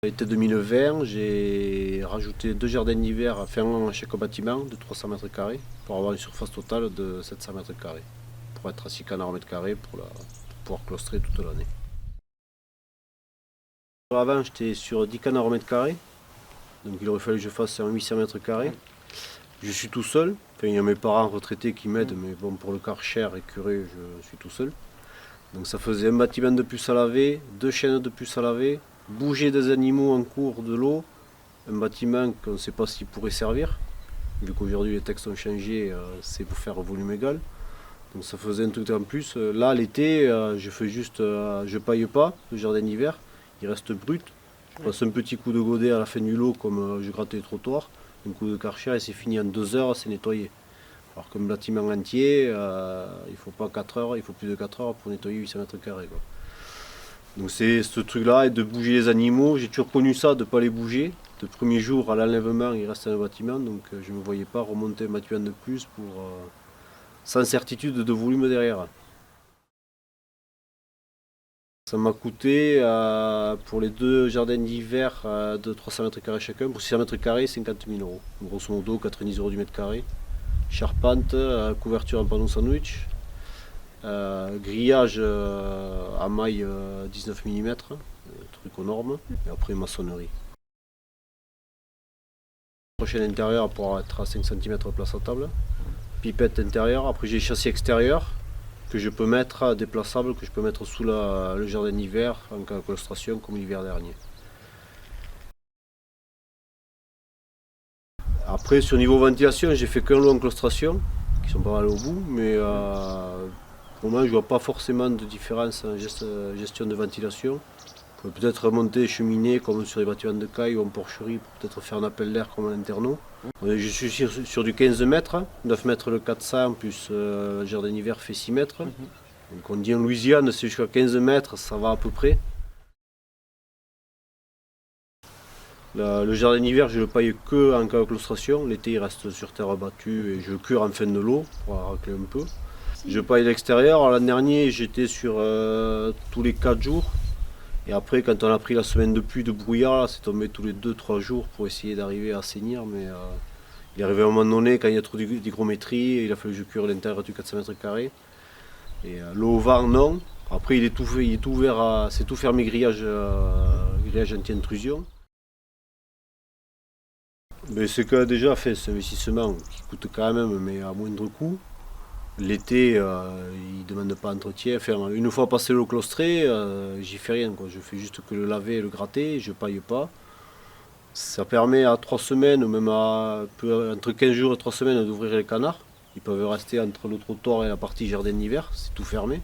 L'été 2020, j'ai rajouté 2 jardins d'hiver, enfin un à chaque bâtiment de 300 mètres carrés pour avoir une surface totale de 700 mètres carrés, pour être à 6 canards au mètre carré pour pouvoir claustrer toute l'année. Avant, j'étais sur 10 canards au mètre carré, donc il aurait fallu que je fasse un 800 mètres carrés. Je suis tout seul, enfin, il y a mes parents retraités qui m'aident, mais bon, pour le Karcher et curé, je suis tout seul. Donc ça faisait un bâtiment de plus à laver, 2 chaînes de plus à laver, bouger des animaux en cours de l'eau, un bâtiment qu'on ne sait pas s'il pourrait servir, vu qu'aujourd'hui les textes ont changé, c'est pour faire volume égal. Donc ça faisait un truc en plus. Là l'été, je fais juste, je paille pas le jardin d'hiver, il reste brut. Je passe un petit coup de godet à la fin du lot comme je gratte les trottoirs, un coup de Karcher et c'est fini en 2 heures, c'est nettoyé. Alors qu'un bâtiment entier, il faut pas 4 heures, il faut plus de 4 heures pour nettoyer 800 mètres carrés. Donc c'est ce truc-là, et de bouger les animaux, j'ai toujours connu ça, de ne pas les bouger. Le premier jour à l'enlèvement, il reste un bâtiment, donc je ne me voyais pas remonter un bâtiment de plus sans certitude de volume derrière. Ça m'a coûté pour les 2 jardins d'hiver de 300 mètres carrés chacun, pour 600 mètres carrés, 50 000 euros. Grosso modo, 90 euros du mètre carré. Charpente, couverture en panneau sandwich, grillage à maille 19 mm, truc aux normes, et après maçonnerie. Prochaine intérieure pour être à 5 cm place à table, pipette intérieure, après j'ai châssis extérieur que je peux mettre, déplaçable, que je peux mettre sous le jardin d'hiver en cas de claustration comme l'hiver dernier. Après sur niveau ventilation, j'ai fait qu'un lot en claustration, qui sont pas mal au bout, mais pour moi je vois pas forcément de différence en gestion de ventilation. On peut peut-être remonter cheminée comme sur les bâtiments de caille ou en porcherie pour peut-être faire un appel d'air comme un internat. Je suis sur du 15 mètres, 9 mètres le 400 plus le jardin d'hiver fait 6 mètres. Donc on dit en Louisiane c'est jusqu'à 15 mètres, ça va à peu près. Le jardin d'hiver je le paille que en cas de claustration, l'été il reste sur terre battue et je le cure en fin de l'eau pour racler un peu. Je paille l'extérieur, l'an dernier j'étais sur tous les 4 jours. Et après, quand on a pris la semaine de pluie, de brouillard, c'est tombé tous les 2-3 jours pour essayer d'arriver à assainir. Mais il est arrivé à un moment donné, quand il y a trop d'hygrométrie, il a fallu que je cure l'intérieur du 400 mètres carrés. Et l'eau au vent, non. Après, il est tout ouvert, c'est tout fermé, grillage anti-intrusion. Mais c'est que déjà fait cet investissement qui coûte quand même, mais à moindre coût. L'été, il ne demande pas d'entretien. Enfin, une fois passé l'eau claustrée, j'y fais rien, quoi. Je fais juste que le laver et le gratter, je paille pas. Ça permet à 3 semaines, ou même entre 15 jours et 3 semaines, d'ouvrir les canards. Ils peuvent rester entre le trottoir et la partie jardin d'hiver, c'est tout fermé.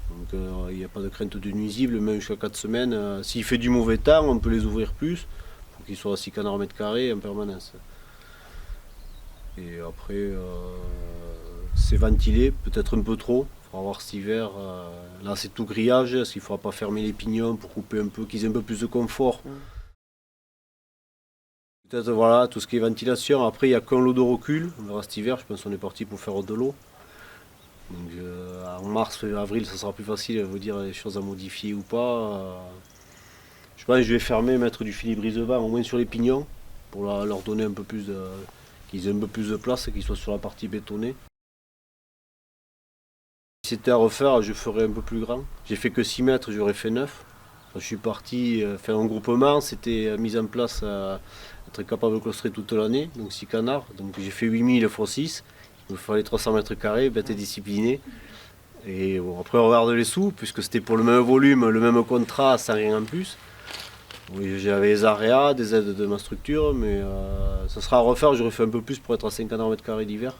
Donc il n'y a pas de crainte de nuisible, même jusqu'à 4 semaines. S'il fait du mauvais temps, on peut les ouvrir plus, pour qu'ils soient à 6 canards au mètre carré en permanence. Et après, c'est ventilé, peut-être un peu trop. Il faudra voir cet hiver. Là, c'est tout grillage, parce qu'il ne faudra pas fermer les pignons pour couper un peu, qu'ils aient un peu plus de confort. Peut-être voilà, tout ce qui est ventilation. Après, il n'y a qu'un lot de recul. On verra cet hiver, je pense qu'on est parti pour faire de l'eau. Donc, en mars, avril, ça sera plus facile à vous dire les choses à modifier ou pas. Je pense que je vais fermer, mettre du filet brise-vent, au moins sur les pignons, pour leur donner un peu plus qu'ils aient un peu plus de place et qu'ils soient sur la partie bétonnée. Si c'était à refaire, je ferais un peu plus grand. J'ai fait que 6 mètres, j'aurais fait 9. Je suis parti faire un groupement, c'était mis en place être capable de claustrer toute l'année, donc 6 canards. Donc j'ai fait 8000 x 6, il me fallait 300 mètres carrés, bête et discipliné. Et bon, après on regarde les sous, puisque c'était pour le même volume, le même contrat, sans rien en plus. Oui, j'avais les aréas, des aides de ma structure, mais ça sera à refaire, j'aurais fait un peu plus pour être à 5 canards mètre carré d'hiver.